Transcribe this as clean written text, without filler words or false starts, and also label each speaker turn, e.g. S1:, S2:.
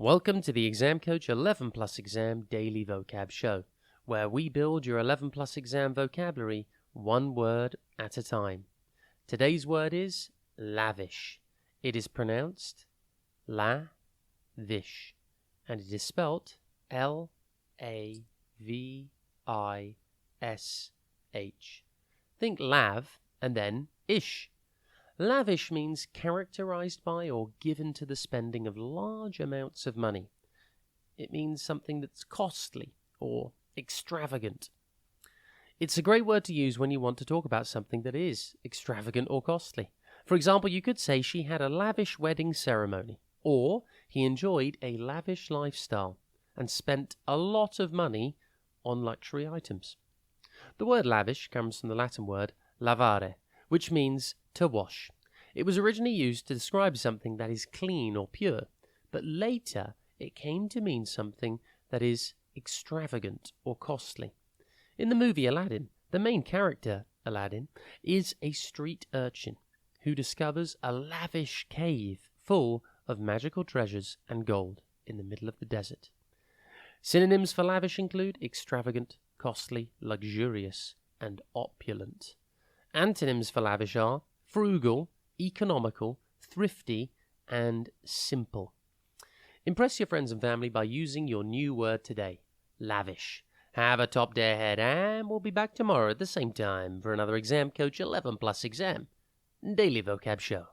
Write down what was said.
S1: Welcome to the Exam Coach 11 Plus Exam Daily Vocab Show, where we build your 11 Plus Exam vocabulary one word at a time. Today's word is lavish. It is pronounced Lavish, and it is spelt L-A-V-I-S-H. Think lav and then ish. Lavish means characterized by or given to the spending of large amounts of money. It means something that's costly or extravagant. It's a great word to use when you want to talk about something that is extravagant or costly. For example, you could say she had a lavish wedding ceremony, or he enjoyed a lavish lifestyle and spent a lot of money on luxury items. The word lavish comes from the Latin word lavare, which means to wash. It was originally used to describe something that is clean or pure, but later it came to mean something that is extravagant or costly. In the movie Aladdin, the main character, Aladdin, is a street urchin who discovers a lavish cave full of magical treasures and gold in the middle of the desert. Synonyms for lavish include extravagant, costly, luxurious, and opulent. Antonyms for lavish are frugal, economical, thrifty, and simple. Impress your friends and family by using your new word today, lavish. Have a top day ahead, and we'll be back tomorrow at the same time for another Exam Coach 11 Plus Exam Daily Vocab Show.